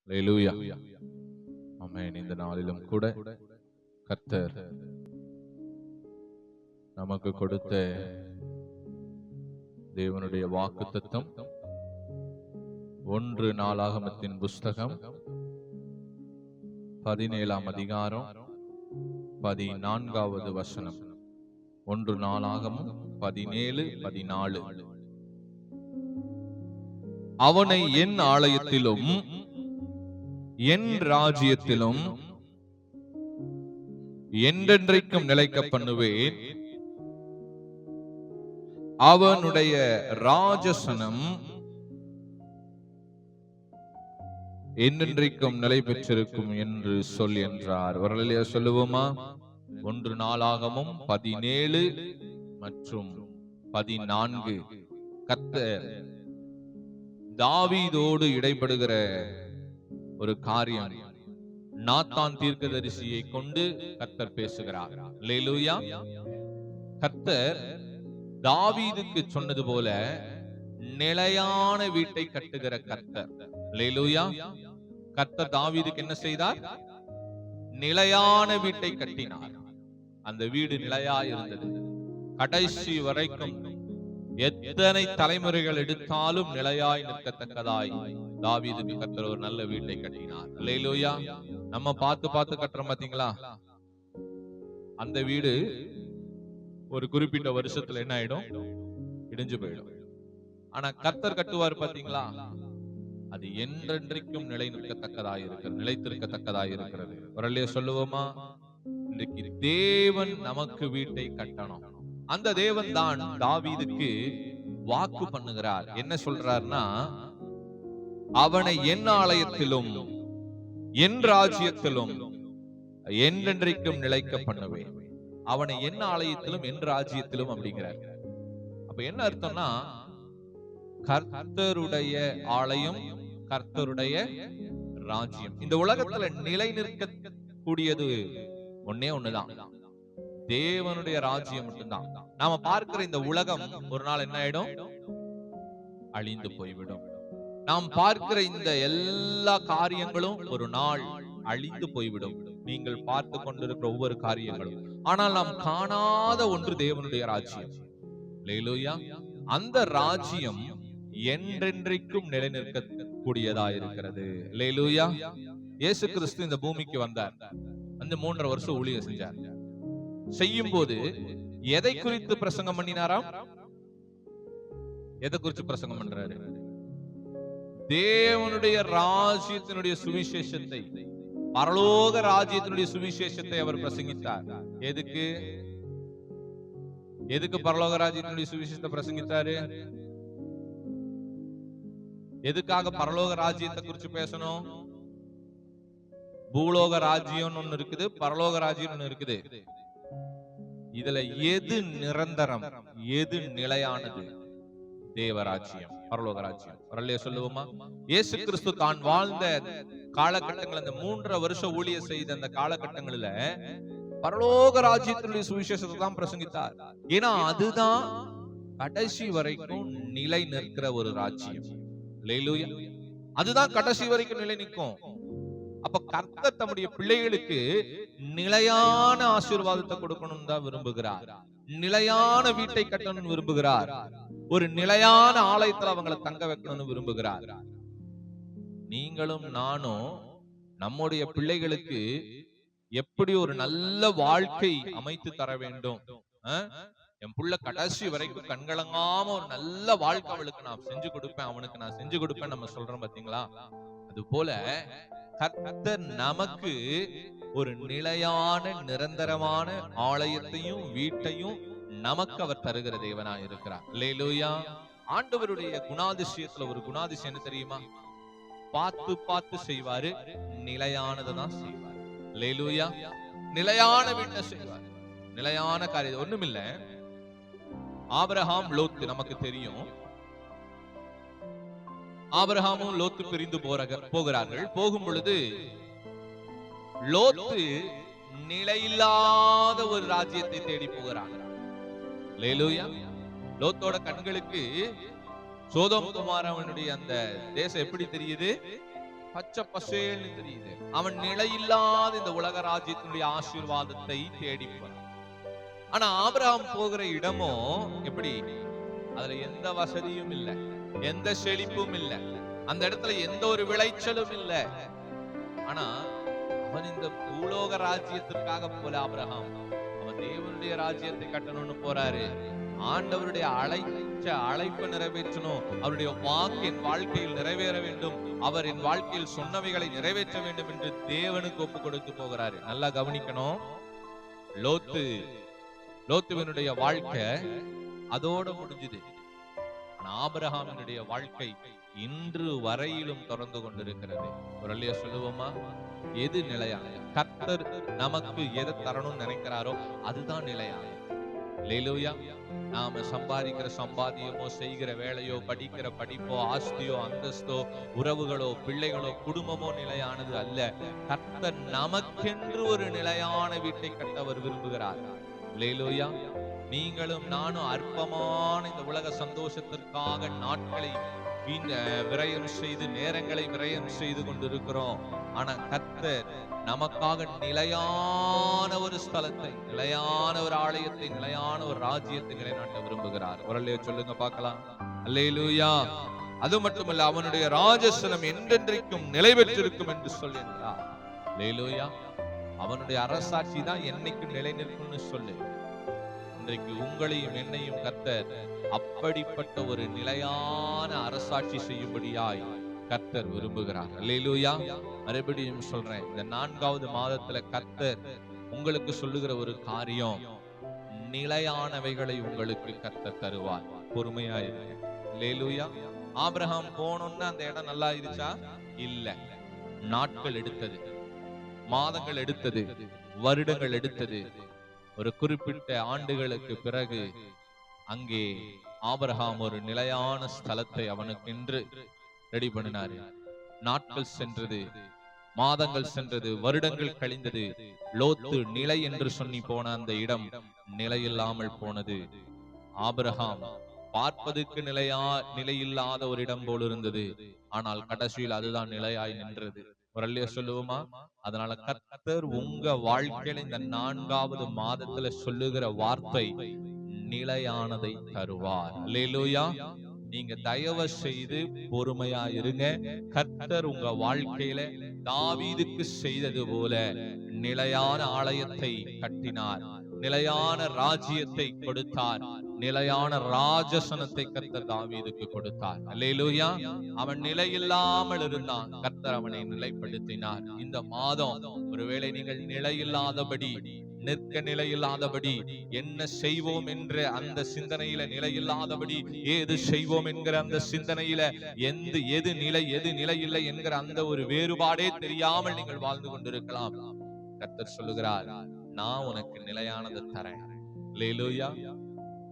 அல்லேலூயா. ஆமென். இந்த நாளிலும் கூட கர்த்தர் நமக்கு கொடுத்த தேவனுடைய வாக்குத்தத்தம் 1 நாளாகமத்தின் புஸ்தகம் 17ஆம் அதிகாரம் 14வது வசனம். 1 நாளாகமம் 17:14. அவனை என் ஆலயத்திலும் என் ராஜ்யத்திலும் என்றென்றைக்கும் நிலைக்க பண்ணுவேன். அவனுடைய ராஜசனம் என்றென்றைக்கும் நிலை பெற்றிருக்கும் என்று சொல் என்றார். வரலையா சொல்லுவோமா? 1 நாளாகமும் 17 மற்றும் 14. கர்த்தர் தாவீதோடு இடைப்படுகிற ஒரு காரியம் நாத்தான் தீர்க்கதரிசியை கொண்டு கர்த்தர் பேசுகிறார். அல்லேலூயா. கர்த்தர் தாவீதுக்கு சொன்னது போல நிலையான வீட்டை கட்டுகிற கர்த்தர். அல்லேலூயா. கர்த்தர் தாவீதுக்கு என்ன செய்தார்? நிலையான வீட்டை கட்டினார். அந்த வீடு நிலையா இருந்தது. கடைசி வரைக்கும் எத்தனை தலைமுறைகள் எடுத்தாலும் நிலையாய் நிற்கத்தக்கதாய் தாவீதுக்கு கர்த்தர் ஒரு நல்ல வீட்டை கட்டினார். அல்லேலூயா. நம்ம பார்த்து கட்டுறோம் பாத்தீங்களா? அந்த வீடு ஒரு குறிப்பிட்ட வருஷத்துல என்ன ஆயிடும்? இடிஞ்சு போயிடும். ஆனா கர்த்தர் கட்டுவார் பாத்தீங்களா? அது என்றென்றைக்கும் நிலைத்திருக்கத்தக்கதாய் இருக்கிறது. வரலையே சொல்லுவோமா? இன்றைக்கு தேவன் நமக்கு வீட்டை கட்டணும். அந்த தேவன் தான் தாவீதுக்கு வாக்கு பண்ணுகிறார். என்ன சொல்றார்னா, அவனை என் ஆலயத்திலும் என் ராஜ்யத்திலும் என்றென்றைக்கும் நிலைக்க பண்ணுவேன். அவனை என் ஆலயத்திலும் என் ராஜ்யத்திலும் அப்படிங்கிறார். அப்ப என்ன அர்த்தம்னா, கர்த்தருடைய ஆலயம், கர்த்தருடைய ராஜ்யம். இந்த உலகத்துல நிலை நிற்க கூடியது ஒன்னே ஒண்ணுதான், தேவனுடைய ராஜ்யம் மட்டும்தான். நாம பார்க்கிற இந்த உலகம் ஒரு நாள் என்ன ஆயிடும்? அழிந்து போய்விடும். நாம் பார்க்கிற இந்த எல்லா காரியங்களும் ஒரு நாள் அழிந்து போய்விடும். நீங்கள் பார்த்து கொண்டிருக்கிற ஒவ்வொரு காரியங்களும். ஆனால் நாம் காணாத ஒன்று தேவனுடைய ராஜ்யம். அல்லேலூயா. அந்த ராஜ்யம் என்றென்றைக்கும் நிலைநிற்க கூடியதா இருக்கிறது. அல்லேலூயா. இயேசு கிறிஸ்து இந்த பூமிக்கு வந்தார். அந்த 3.5 வருஷம் ஊழியம் செஞ்சார். செய்யும் போது எதை குறித்து பிரசங்கம் பண்ணினாராம்? எதை குறித்து பிரசங்கம் பண்றாரு? தேவனுடைய ராஜ்யத்தினுடைய சுவிசேஷத்தை, பரலோக ராஜ்யத்தினுடைய சுவிசேஷத்தை அவர் பிரசங்கித்தார். எதுக்கு பரலோக ராஜ்யத்தினுடைய சுவிசேஷத்தை பிரசங்கித்தாரு? எதுக்காக பரலோக ராஜ்யத்தை குறித்து பேசணும்? பூலோக ராஜ்யம் ஒண்ணு இருக்குது, பரலோக ராஜ்யம் ஒண்ணு இருக்குது. இதுல எது நிரந்தரம், எது நிலையானது? தேவராஜ்யம், பரலோக ராஜ்யம். வரலையே சொல்லுவோமா? இயேசு கிறிஸ்து தான் வாழ்ந்த காலகட்டங்கள், அந்த 3.5 வருஷம் ஊழியம் செய்த அந்த காலகட்டங்களில பரலோக ராஜ்யத்தினுடைய சுவிசேஷத்தை தான் பிரசங்கித்தார். ஏன்னா அதுதான் கடைசி வரைக்கும் நிலை நிற்கிற ஒரு ராஜ்யம். அல்லேலூயா. அதுதான் கடைசி வரைக்கும் நிலை நிற்கும். அப்ப கர்த்தர் தம்முடைய பிள்ளைகளுக்கு நிலையான ஆசீர்வாதத்தை கொடுக்கணும் தான் விரும்புகிறார். நிலையான வீட்டை கட்டணும்னு விரும்புகிறார். ஒரு நிலையான ஆலயத்துல அவங்களை தங்க வைக்கணும்னு விரும்புகிறார். நீங்களும் நானும் நம்முடைய பிள்ளைகளுக்கு எப்படி ஒரு நல்ல வாழ்க்கை அமைத்து தர வேண்டும்? என் புள்ள கடைசி வரைக்கும் கண்கலங்காம ஒரு நல்ல வாழ்க்கை அவளுக்கு நான் செஞ்சு கொடுப்பேன், அவனுக்கு நான் செஞ்சு கொடுப்பேன் நம்ம சொல்றோம் பாத்தீங்களா? அது போல கர்த்தர் நமக்கு ஒரு நிலையான நிரந்தரமான ஆலயத்தையும் வீட்டையும் நமக்கு அவர் தருகிற தேவனா இருக்கிறார். அல்லேலூயா. ஆண்டவருடைய குணாதிசயத்துல ஒரு குணாதிசயம் என்ன தெரியுமா? பார்த்து செய்வாரு, நிலையானதான் செய்வார். அல்லேலூயா. நிலையான வீட்டை செய்வார், நிலையான காரியம். ஒண்ணுமில்ல, ஆபிரகாம் லோத்து நமக்கு தெரியும். ஆபிரகாமும் லோத்து பிரிந்து போகிறார்கள். போகும் பொழுது லோத்து நிலையில்லாத ஒரு ராஜ்யத்தை தேடி போகிறாங்க. அல்லேலூயா. லோத்தோட கண்களுக்கு சோதோம் குமாரனுடைய அந்த தேசம் எப்படி தெரியுது? பச்சை பசேல்னு தெரியுது. அவன் நிலையில்லாத இந்த உலக ராஜ்யத்தினுடைய ஆசீர்வாதத்தை தேடிப்பான். ஆனா ஆபிரகாம் போகிற இடமோ எப்படி? அதுல எந்த வசதியும் இல்ல, எந்த செழிப்பும் இல்ல, அந்த இடத்துல எந்த ஒரு விளைச்சலும் இல்ல. ஆனா அவன் இந்த பூலோக ராஜ்யத்திற்காக போல ஆபிரகாம், அவன் தேவனுடைய ராஜ்யத்தை கட்டணும்னு போறாரு. ஆண்டவருடைய அழைப்பை நிறைவேற்றணும். அவருடைய வாக்கு என் வாழ்க்கையில் நிறைவேற வேண்டும், அவர் என் வாழ்க்கையில் சொன்னவைகளை நிறைவேற்ற வேண்டும் என்று தேவனுக்கு ஒப்பு கொடுத்து போகிறாரு. நல்லா கவனிக்கணும். லோத்துவினுடைய வாழ்க்கை அதோட முடிஞ்சது. ஆபிரகாமினுடைய வாழ்க்கை இன்று வரையிலும் தொடர்ந்து கொண்டிருக்கிறது. ஒரு அல்லையா சொல்லுவோமா? எது நிலையான? கர்த்தர் நமக்கு எதை தரணும்னு நினைக்கிறாரோ அதுதான் நிலையான. அல்லேலூயா. நாம சம்பாதிக்கிற சம்பாத்தியமோ, செய்கிற வேலையோ, படிக்கிற படிப்போ, ஆஸ்தியோ, அந்தஸ்தோ, உறவுகளோ, பிள்ளைகளோ, குடும்பமோ நிலையானது அல்ல. கர்த்தர் நமக்கென்று ஒரு நிலையான வீட்டை கட்ட அவர் விரும்புகிறார். அல்லேலூயா. நீங்களும் நானும் அற்பமான இந்த உலக சந்தோஷத்திற்காக நாட்களை விரயம் செய்து, நேரங்களை விரயம் செய்து கொண்டிருக்கிறோம். ஆனா கர்த்தர் நமக்காக நிலையான ஒரு ஸ்தலத்தை, நிலையான ஒரு ஆலயத்தை, நிலையான ஒரு ராஜ்யத்தை நிலைநாட்ட விரும்புகிறார். ஒரு அல்லேலூயா சொல்லுங்க பார்க்கலாம். அல்லேலூயா. அது மட்டுமல்ல, அவனுடைய ராஜசனம் என்றென்றைக்கும் நிலை பெற்றிருக்கும் என்று சொல்லுகிறார். அல்லேலூயா. அவனுடைய அரசாட்சி தான் என்னைக்கும் நிலை நிற்கும்னு சொல்லு. இன்றைக்கு உங்களையும் என்னையும் கர்த்தர் அப்படிப்பட்ட ஒரு நிலையான அரசாட்சி செய்யும்படியாய் கர்த்தர் விரும்புகிறார். அல்லேலூயா. மறுபடியும் சொல்றேன், இந்த 4வது மாதத்துல கர்த்தர் உங்களுக்கு சொல்லுகிற ஒரு காரியம், நிலையானவைகளை உங்களுக்கு கர்த்தர் தருவார். பொறுமையா இருங்க. அல்லேலூயா. ஆபிரகாம் போனோம்னா அந்த இடம் நல்லா இருந்துச்சா? இல்ல. நாட்கள் எடுத்தது, மாதங்கள் எடுத்தது, வருடங்கள் எடுத்தது. ஒரு குறிப்பிட்ட ஆண்டுகளுக்கு பிறகு அங்கே ஆபிரகாம் ஒரு நிலையான ஸ்தலத்தை அவனுக்கென்று ரெடி பண்ணினாரு. நாட்கள் சென்றது, மாதங்கள் சென்றது, வருடங்கள் கழிந்தது. லோத்து நிலை என்று சொல்லி போன அந்த இடம் நிலையில்லாமல் போனது. ஆபிரகாம் பார்ப்பதற்கு நிலையில்லாத ஒரு இடம் போல் இருந்தது. ஆனால் கடைசியில் அதுதான் நிலையாய் நின்றது. ஒரு அல்லேலூயா சொல்லுவோமா? அதனால கர்த்தர் உங்க வாழ்க்கையில இந்த 4வது மாதத்துல சொல்லுகிற வார்த்தை, நிலையானதை தருவார். அல்லேலூயா. நீங்க தயவு செய்து பொறுமையா இருங்க. கர்த்தர் உங்க வாழ்க்கையில தாவீதுக்கு செய்தது போல நிலையான ஆலயத்தை கட்டினார், நிலையான ராஜ்யத்தை கொடுத்தார், நிலையான ராஜசனத்தை கர்த்தர் தாவீதுக்கு கொடுத்தார். அல்லேலூயா. அவன் நிலையில்லாமல் இருந்தான், கர்த்தர் அவனை நிலைப்படுத்தினார். இந்த மாதம் ஒருவேளை நீங்கள் நிலையில்லாதபடி, நிற்க நிலையில்லாதபடி, என்ன செய்வோம் என்ற அந்த சிந்தனையில நிலையில்லாதபடி, ஏது செய்வோம் என்கிற அந்த சிந்தனையில எது நிலை எது நிலை இல்லை என்கிற அந்த ஒரு வேறுபாடே தெரியாமல் நீங்கள் வாழ்ந்து கொண்டிருக்கலாம். கர்த்தர் சொல்லுகிறார், நான் உனக்கு நிலையானதை தரேன். அல்லேலூயா.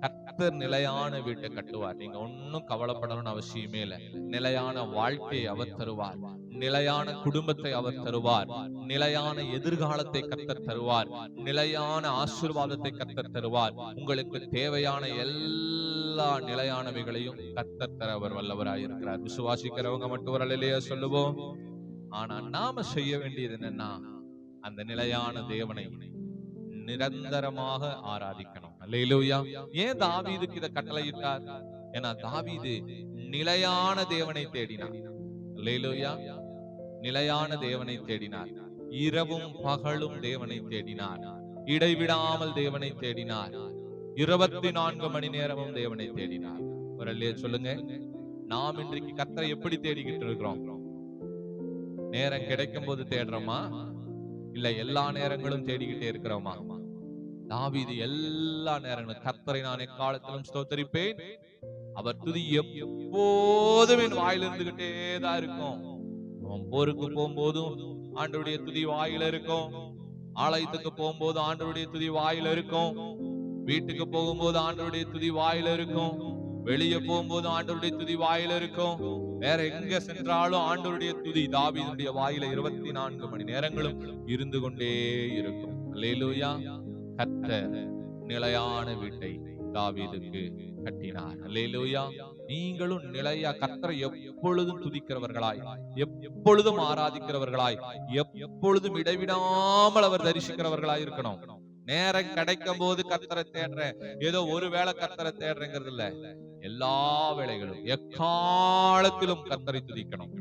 கர்த்தர் நிலையான வீட்டை கட்டுவார். நீங்க ஒன்னும் கவலைப்படணும்னு அவசியமே இல்லை. நிலையான வாழ்க்கையை அவர் தருவார், நிலையான குடும்பத்தை அவர் தருவார், நிலையான எதிர்காலத்தை கர்த்தர் தருவார், நிலையான ஆசீர்வாதத்தை கர்த்தர் தருவார். உங்களுக்கு தேவையான எல்லா நிலையானவைகளையும் கர்த்தர் தர அவர் வல்லவராயிருக்கிறார். விசுவாசிக்கிறவங்க மட்டும் ஒரு அல்லேலூயா சொல்லுவோம். ஆனா நாம செய்ய வேண்டியது என்னன்னா, அந்த நிலையான தேவனை நிரந்தரமாக ஆராதிக்கணும். அல்லேலூயா. ஏன் தாவீதுக்கு இதை கட்டளையிட்டார்? ஏன்னா தாவீது நிலையான தேவனை தேடினார். அல்லேலூயா. நிலையான தேவனை தேடினார். இரவும் பகலும் தேவனை தேடினார். இடைவிடாமல் தேவனை தேடினார். 24 மணி நேரமும் தேவனை தேடினார். ஒரு அல்லேலூயா சொல்லுங்க. நாம் இன்றைக்கு கர்த்தரை எப்படி தேடிக்கிட்டு இருக்கிறோம்? நேரம் கிடைக்கும் போது தேடுறோமா, இல்ல எல்லா நேரங்களும் தேடிக்கிட்டே இருக்கிறோமா? தாவீது எல்லா நேரங்களும், கர்த்தரை நான் எக்காலத்திலும் ஸ்தோத்தரிப்பேன், அவர் துதி எப்போதும் என் வாயில இருந்துகிட்டே தான் இருக்கும். அவன் போருக்கு போகும்போதும் ஆண்டவருடைய துதி வாயில இருக்கும், ஆலயத்துக்கு போகும்போது ஆண்டவருடைய துதி வாயில இருக்கும், வீட்டுக்கு போகும்போது ஆண்டவருடைய துதி வாயில இருக்கும், வெளியே போகும்போது ஆண்டவருடைய துதி வாயில இருக்கும். வேற எங்க சென்றாலும் ஆண்டவருடைய துதி தாவீதுடைய வாயில 24 மணி நேரங்களும் இருந்து கொண்டே இருக்கும். அல்லேலூயா. கர்த்தர் நிலையான வீட்டை தாவீதுக்கு கட்டினார். அல்லேலூயா. நீங்களும் நிலையா கர்த்தரை எப்பொழுதும் துதிக்கிறவர்களாய், எப்பொழுதும் ஆராதிக்கிறவர்களாய், எப்பொழுதும் இடைவிடாமல் அவர் தரிசிக்கிறவர்களாய் இருக்கணும். நேரம் கிடைக்கும் போது கர்த்தரை தேடுறேன், ஏதோ ஒரு வேளை கர்த்தரை தேடுறேங்கிறது இல்ல. எல்லா வேளைகளும் எக்காலத்திலும் கர்த்தரை துதிக்கணும்.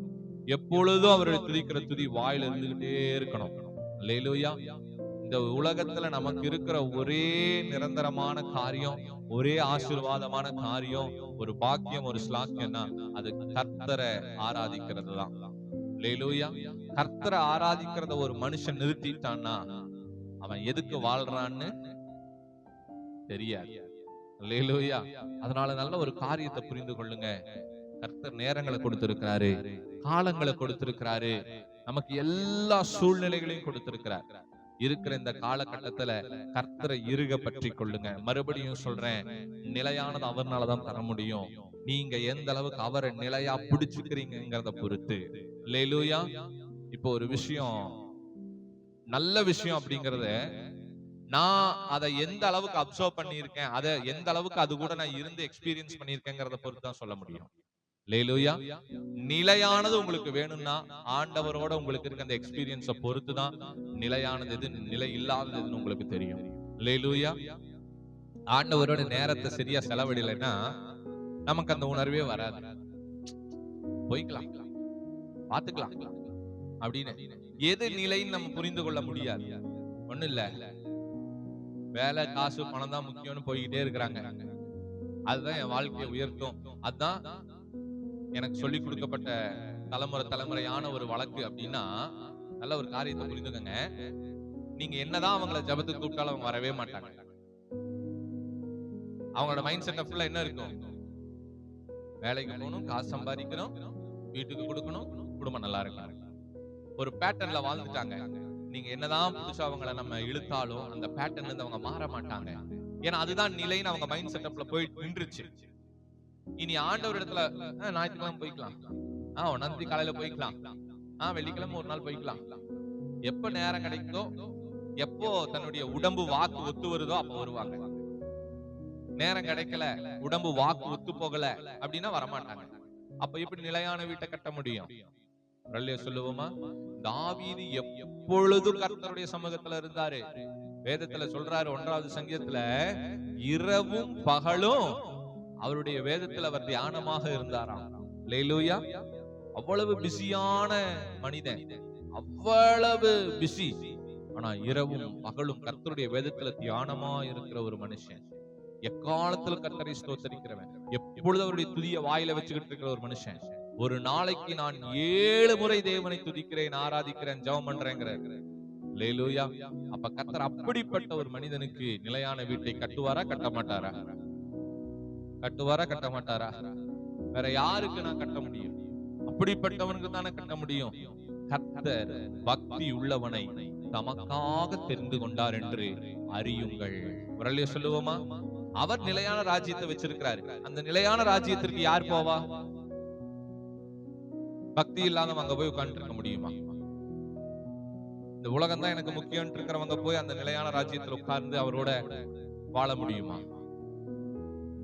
எப்பொழுதும் அவரை துதிக்கிற துதி வாயில இருந்துகிட்டே இருக்கணும். அல்லேலூயா. இந்த உலகத்துல நமக்கு இருக்கிற ஒரே நிரந்தரமான காரியம், ஒரே ஆசீர்வாதமான காரியம், ஒரு பாக்கியம், ஒரு ஸ்லாக்கியம்னா அது கர்த்தரை ஆராதிக்கிறது தான். அல்லேலூயா. கர்த்தரை ஆராதிக்கிறத ஒரு மனுஷன் நிறுத்திட்டான்னா அவன் எதுக்கு வாழ்றான்னு தெரியாது. அல்லேலூயா. அதனால நல்ல ஒரு காரியத்தை புரிந்து கொள்ளுங்க. கர்த்தர் நேரங்களை கொடுத்திருக்கிறாரு, காலங்களை கொடுத்திருக்கிறாரு, நமக்கு எல்லா சூழ்நிலைகளையும் கொடுத்திருக்கிறார். இருக்கிற இந்த காலகட்டத்துல கர்த்தரை இறுக பற்றி கொள்ளுங்க. மறுபடியும் சொல்றேன், நிலையானது அவர்னாலதான் தர முடியும். நீங்க எந்த அளவுக்கு அவரை நிலையா பிடிச்சுக்கிறீங்கிறத பொறுத்து. அல்லேலூயா. இப்போ ஒரு விஷயம், நல்ல விஷயம் அப்படிங்கறத நான் அதை எந்த அளவுக்கு அப்சர்வ் பண்ணியிருக்கேன், அதை எந்த அளவுக்கு அது கூட நான் இருந்து எக்ஸ்பீரியன்ஸ் பண்ணியிருக்கேங்கிறத பொறுத்து தான் சொல்ல முடியும். அல்லேலூயா. நிலையானது உங்களுக்கு வேணும்னா ஆண்டவரோட உங்களுக்கு இருக்க அந்த எக்ஸ்பீரியன்ஸை பொறுத்து தான் நிலையானது எது, நிலை இல்லாதது எதுன்னு உங்களுக்கு தெரியும். அல்லேலூயா. ஆண்டவரோட நேரத்தை சரியா செலவிடலைன்னா நமக்கு அந்த உணர்வே வராது. போய்க்கலாம், பாத்துக்கலாம் அப்படின்னு எது நிலைன்னு நம்ம புரிந்து கொள்ள முடியாது. ஒண்ணு இல்ல, வேலை, காசு, பணம் தான் முக்கியம்னு போய்கிட்டே இருக்கிறாங்க. அதுதான் என் வாழ்க்கையை உயர்த்தும், அதுதான் எனக்கு சொல்லிக் கொடுக்கப்பட்ட தலைமுறையான ஒரு வழக்கு அப்படின்னா, நல்ல ஒரு காரியத்தை புரிந்துக்கங்க. நீங்க என்னதான் அவங்கள ஜபத்துக்கு கூப்பிட்டாலும் அவங்க வரவே மாட்டாங்க. அவங்களோட மைண்ட் செட் ஃபுல்லா என்ன இருக்கும்? வேலைக்கு போகணும், காசு சம்பாதிக்கணும், வீட்டுக்கு கொடுக்கணும், குடும்பம் நல்லா இருக்கும். ஒரு பேட்டர்ன்ல வாழ்ந்துட்டாங்க. நீங்க என்னதான் புதுசா அவங்கள நம்ம இழுத்தாலும் அந்த பேட்டர்ன்ல இருந்து அவங்க மாற மாட்டாங்க. ஏன்னா அதுதான் நிலைன்னு அவங்க மைண்ட் செட்டப்ல போய் நின்றுச்சு. இனி ஆண்டவர் இடத்துல ஞாயிற்றுக்கிழமை போய்க்கலாம், ஒன்னாந்தேதி காலையில போய்க்கலாம், வெள்ளிக்கிழமை ஒரு நாள் போய்க்கலாம், எப்ப நேரம் கிடைக்குதோ, எப்போ தன்னுடைய உடம்பு வாக்கு ஒத்து வருதோ அப்ப வருவாங்க. நேரம் கிடைக்கல, உடம்பு வாக்கு ஒத்து போகல அப்படின்னா வரமாட்டாங்க. அப்ப எப்படி நிலையான வீட்டை கட்ட முடியும்? சொல்லுவோமா? தாவீது எப்பொழுதும் கர்த்தருடைய சமூகத்துல இருந்தாரு. வேதத்துல சொல்றாரு 1வது சங்கீதத்துல, இரவும் பகலும் அவருடைய வேதத்துல அவர் தியானமாக இருந்தாராம். அல்லேலூயா. அவ்வளவு பிஸியான மனிதன், அவ்வளவு பிஸி. ஆனா இரவும் பகலும் கர்த்தருடைய வேதத்துல தியானமா இருக்கிற ஒரு மனுஷன், எக்காலத்துல கர்த்தரை ஸ்தோத்தரிக்கிறவன், எப்பொழுது அவருடைய துதிய வாயில வச்சுக்கிட்டு இருக்கிற ஒரு மனுஷன். ஒரு நாளைக்கு நான் 7 முறை தேவனை துதிக்கிறேன், ஆராதிக்கிறேன், ஜெபம் பண்றேங்கிறார். அல்லேலூயா. அப்ப கர்த்தர் அப்படிப்பட்ட ஒரு மனிதனுக்கு நிலையான வீட்டை கட்டுவாரா, கட்ட மாட்டாரா? கட்டுவாரா, கட்ட மாட்டாரா? வேற யாருக்கு நான் கட்ட முடியும்? அப்படிப்பட்டவனுக்கு தானே கட்ட முடியும். கர்த்தர் பக்தி உள்ளவனை தமக்காக தெரிந்து கொண்டார் என்று அறியுங்கள். வரலையே சொல்லுவோமா? அவர் நிலையான ராஜ்யத்தை வச்சிருக்கிறாரு. அந்த நிலையான ராஜ்யத்திற்கு யார் போவா? பக்தி இல்லாதவங்க அங்க போய் உட்கார்ந்து இருக்க முடியுமா? இந்த உலகம் தான் எனக்கு முக்கியம் இருக்கிறவங்க போய் அந்த நிலையான ராஜ்யத்தில் உட்கார்ந்து அவரோட வாழ முடியுமா?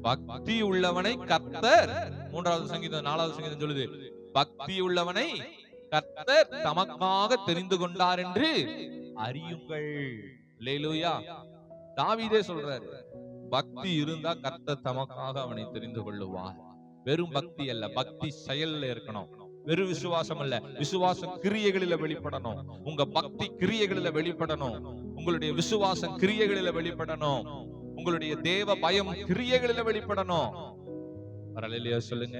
பக்தி உள்ளவனை கர்த்தர், 3வது சங்கீதம் 4வது சங்கீதம் சொல்லுது, பக்தி உள்ளவனை கர்த்தர் தமக்காக தெரிந்து கொண்டார் என்று அறியுங்கள். அல்லேலூயா. தாவீதே சொல்றாரு, பக்தி இருந்தா கர்த்தர் தமக்காக அவனை தெரிந்து கொள்ளுவார். வெறும் பக்தி அல்ல, பக்தி செயல்ல இருக்கணும். வெறும் விசுவாசம் அல்ல, விசுவாசம் கிரியைகளில வெளிப்படணும். உங்க பக்தி கிரியைகளில வெளிப்படணும். உங்களுடைய விசுவாசம் கிரியைகளில வெளிப்படணும். உங்களுடைய தேவ பயம் கிரியைகளில வெளிப்படணும். வரலையா சொல்லுங்க.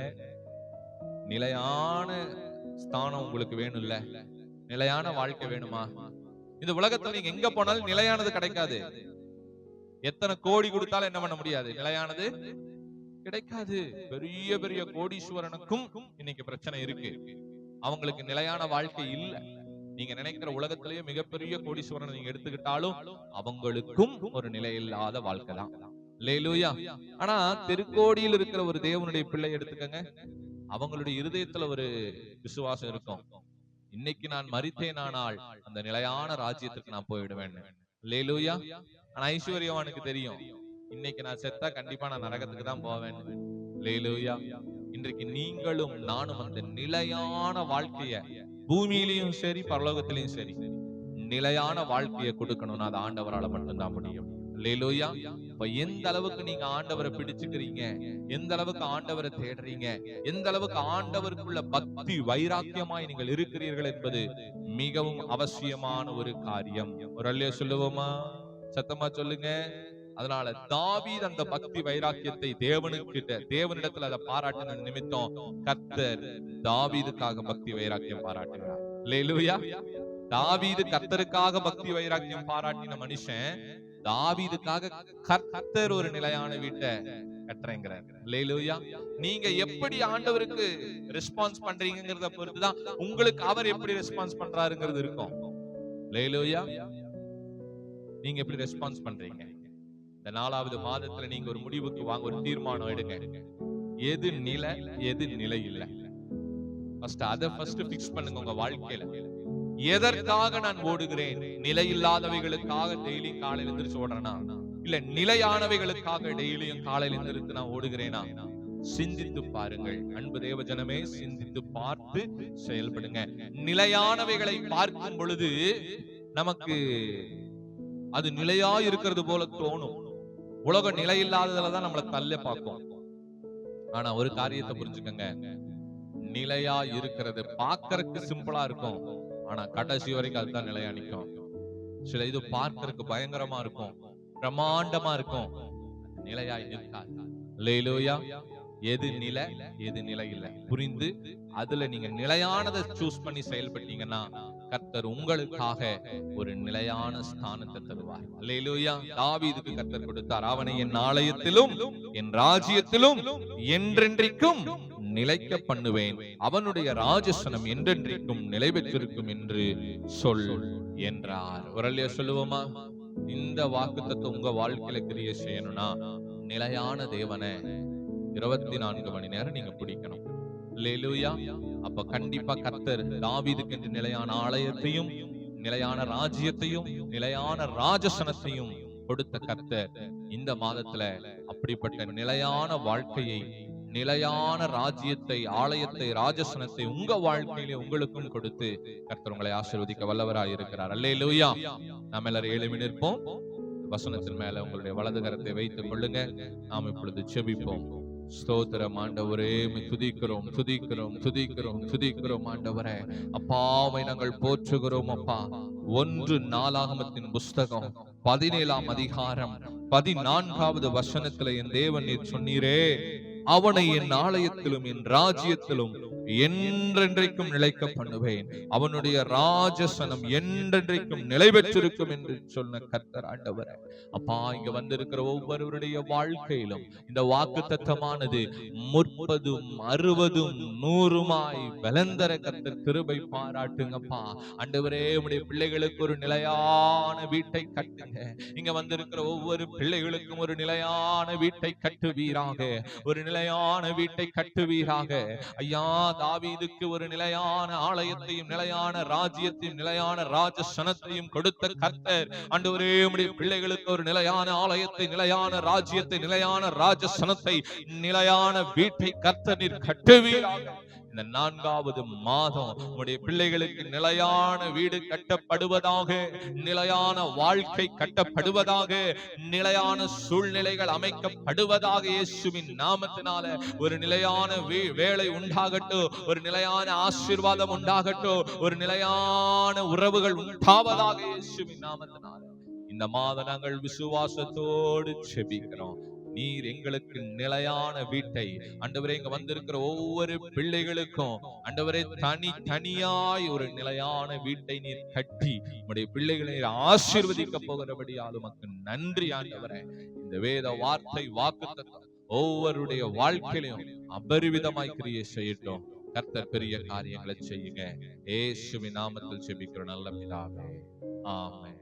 நிலையான ஸ்தானம் உங்களுக்கு வேணும் இல்ல? நிலையான வாழ்க்கை வேணுமா? இந்த உலகத்துல நீங்க எங்க போனாலும் நிலையானது கிடைக்காது. எத்தனை கோடி கொடுத்தாலும் என்ன பண்ண முடியாது, நிலையானது கிடைக்காது. பெரிய பெரிய கோடீஸ்வரனுக்கும் இன்னைக்கு பிரச்சனை இருக்கு. அவங்களுக்கு நிலையான வாழ்க்கை இல்ல. நீங்க நினைக்கிற உலகத்திலேயே மிகப்பெரிய கோடீஸ்வரனை நீங்க எடுத்துக்கிட்டாலும் அவங்களுக்கும் ஒரு நிலை இல்லாத வாழ்க்கை தான். அல்லேலூயா. ஆனா தெருக்கோடியில் இருக்கிற ஒரு தேவனுடைய பிள்ளை எடுத்துக்கங்க, அவங்களுடைய இருதயத்துல ஒரு விசுவாசம் இருக்கும். இன்னைக்கு நான் மரித்தேனானால் அந்த நிலையான ராஜ்யத்துக்கு நான் போயிடுவேன். அல்லேலூயா. ஆனா ஐஸ்வர்யவானுக்கு தெரியும், இன்னைக்கு நான் செத்தா கண்டிப்பா நான் நரகத்துக்கு தான் போவேன். அல்லேலூயா. இன்றைக்கு நீங்களும் நானும் அந்த நிலையான வாழ்க்கைய பூமியிலையும் சரி பரலோகத்திலையும் சரி நிலையான வாழ்க்கையை கொடுக்கணும்னா அது ஆண்டவரால மட்டும்தான் முடியும். அல்லேலூயா. இப்ப எந்த அளவுக்கு நீங்க ஆண்டவரை பிடிச்சுக்கிறீங்க, எந்த அளவுக்கு ஆண்டவரை தேடுறீங்க, எந்த அளவுக்கு ஆண்டவருக்குள்ள பக்தி வைராக்கியமாய் நீங்கள் இருக்கிறீர்கள் என்பது மிகவும் அவசியமான ஒரு காரியம். ஒரு அல்லேலூயா சொல்லுவோமா? சத்தமா சொல்லுங்க. அதனால தாவீது அந்த பக்தி வைராக்கியத்தை தேவனிடத்துல அதை பாராட்டின நிமித்தம் கர்த்தர் தாவீதுக்காக பக்தி வைராக்கியம் பாராட்டுகிறார். அல்லேலூயா. தாவீது கர்த்தருக்காக பக்தி வைராக்கியம் பாராட்டின மனுஷன் தாவீதுக்காக கர்த்தர் ஒரு நிலையான வீட்டை கட்டுறேங்கிறார். அல்லேலூயா. நீங்க எப்படி ஆண்டவருக்கு ரெஸ்பான்ஸ் பண்றீங்கறத பொறுத்துதான் உங்களுக்கு அவர் எப்படி ரெஸ்பான்ஸ் பண்றாருங்கிறது இருக்கும். அல்லேலூயா. நீங்க எப்படி ரெஸ்பான்ஸ் பண்றீங்க? இந்த 4வது மாதத்துல நீங்க ஒரு முடிவுக்கு வாங்க, ஒரு தீர்மானம் எடுங்க. எது நிலை, எது நிலை இல்லை. ஃபர்ஸ்ட் ஃபிக்ஸ் பண்ணுங்க உங்க வாழ்க்கையில. எதற்காக நான் ஓடுகிறேன்? நிலை இல்லாதவைகளுக்காக டெய்லியும் காலையில எந்திரிச்சு ஓடுறேனா, இல்ல நிலையானவைகளுக்காக டெய்லியும் காலையில எந்திரிச்சு நான் ஓடுகிறேனா? சிந்தித்து பாருங்கள். அன்பு தேவ ஜனமே, சிந்தித்து பார்த்து செயல்படுங்க. நிலையானவைகளை பார்க்கும் பொழுது நமக்கு அது நிலையா இருக்கிறது போல தோணும். உலகம் நிலை இல்லாததுலதான் நம்மளை தள்ள பார்க்கும். ஆனா ஒரு காரியத்தை புரிஞ்சுக்கங்க, நிலையா இருக்கிறது பார்க்கறதுக்கு சிம்பிளா இருக்கும், ஆனா கடைசி வரைக்கும் அதுதான் நிலையா நிற்கும். சில இது பார்க்கறதுக்கு பயங்கரமா இருக்கும், பிரம்மாண்டமா இருக்கும், நிலையா இருக்காது. அல்லேலூயா. எது நிலை, எது நிலை இல்லை புரிந்து அதுல நீங்க நிலையானதை சூஸ் பண்ணி செயல்பட்டீங்கன்னா கர்த்தர் உங்களுக்காக ஒரு நிலையான ஸ்தானத்தை தருவார். அல்லேலூயா. தாவீதுக்கு கர்த்தர் கொடுத்தார், அவனை என் ஆலயத்திலும் என் ராஜ்யத்திலும் என்றென்றைக்கும் நிலைக்க பண்ணுவேன், அவனுடைய ராஜசனம் என்றென்றைக்கும் நிலை பெற்றிருக்கும் என்று சொல் என்றார். ஒரு அல்லேலூயா சொல்லுவோமா? இந்த வாக்குத்தத்தம் உங்க வாழ்க்கையில கிரியை செய்யணும்னா நிலையான தேவனை 24 மணி நேரம் நீங்க பிடிக்கணும். அல்லேலூயா. அப்ப கண்டிப்பா கர்த்தர் தாவீதுக்கு என்று நிலையான ஆலயத்தையும் நிலையான ராஜ்யத்தையும் நிலையான ராஜசனத்தையும் கொடுத்த கர்த்தர் இந்த மாதத்துல அப்படிப்பட்ட நிலையான வாழ்க்கையை, நிலையான ராஜ்யத்தை, ஆலயத்தை, ராஜசனத்தை உங்க வாழ்க்கையிலே உங்களுக்கும் கொடுத்து கர்த்தர் உங்களை ஆசீர்வதிக்க வல்லவராய் இருக்கிறார். அல்லேலூயா. நாம் எல்லாரும் எழும்பி நிற்போம். வசனத்தின் மேல உங்களுடைய வலது கரத்தை வைத்துக் கொள்ளுங்க. நாம் இப்பொழுது ஜெபிப்போம். ஸ்தோத்திரம் ஆண்டவரே, துதிக்கிறோம் துதிக்கிறோம் துதிக்கிறோம் துதிக்கிறோம் ஆண்டவரே. அப்பாவை நாங்கள் போற்றுகிறோம் அப்பா. 1 நாளாகமத்தின் புஸ்தகம் 17ஆம் அதிகாரம் 14வது வசனத்துல என் தேவன் நீர் சொன்னீரே, அவனை என் ஆலயத்திலும் என் ராஜ்யத்திலும் என்றென்றைக்கும் நிலைக்க பண்ணுவேன், அவனுடைய ராஜசனம் என்றென்றைக்கும் நிலை பெற்றிருக்கும் என்று சொன்ன கர்த்தர் ஆண்டவரே. அப்பா, இங்க வந்திருக்கிற ஒவ்வொருவருடைய வாழ்க்கையிலும் இந்த வாக்குத்தத்தமானது 30, 60, 100 பலந்தர கர்த்தர் கிருபை பாராட்டுங்கப்பா. ஆண்டவரே, உம்முடைய பிள்ளைகளுக்கு ஒரு நிலையான வீட்டை கட்டுங்க. இங்க வந்திருக்கிற ஒவ்வொரு பிள்ளைகளுக்கும் ஒரு நிலையான வீட்டை கட்டுவீராக, ஒரு நிலையான வீட்டை கட்டுவீராக. ஐயா, தாவீதுக்கு ஒரு நிலையான ஆலயத்தையும் நிலையான ராஜ்யத்தையும் நிலையான ராஜசனத்தையும் கொடுத்த கர்த்தர் ஆண்டவரே, உம்முடைய பிள்ளைகளுக்கு ஒரு நிலையான ஆலயத்தை, நிலையான ராஜ்யத்தை, நிலையான ராஜசனத்தை, நிலையான வீட்டை கர்த்தர் நீர் கட்டுவீராக. இந்த 4வது மாதம் உம்முடைய பிள்ளைகளுக்கு நிலையான வீடு கட்டப்படுவதாக, நிலையான வாழ்க்கை கட்டப்படுவதாக, நிலையான சூழ்நிலைகள் அமைக்கப்படுவதாக. இயேசுவின் நாமத்தினால ஒரு நிலையான வேலை உண்டாகட்டும், ஒரு நிலையான ஆசீர்வாதம் உண்டாகட்டும், ஒரு நிலையான உறவுகள் உண்டாவதாக. இயேசுவின் நாமத்தினால இந்த மாதம் நாங்கள் விசுவாசத்தோடு ஜெபிக்கிறோம். நீர் எங்களுக்கு நிலையான வீட்டை, ஆண்டவரே, இங்க வந்திருக்கிற ஒவ்வொரு பிள்ளைகளுக்கும் ஆண்டவரே தனியாய் ஒரு நிலையான வீட்டை நீர் கட்டி உம்முடைய பிள்ளைகளை ஆசீர்வதிக்க போகிறபடியால் உமக்கு நன்றி ஆண்டவரே. இந்த வேத வார்த்தை வாக்குத்தத்தம் ஒவ்வொருடைய வாழ்க்கையிலும் அபரிவிதமாய் கிரியை செய்யட்டும். கர்த்தர் பெரிய காரியங்களை செய்யுங்க. இயேசுவின் நாமத்தில் ஜெபிக்கிறோம் நல்ல பிதாவே. ஆமென்.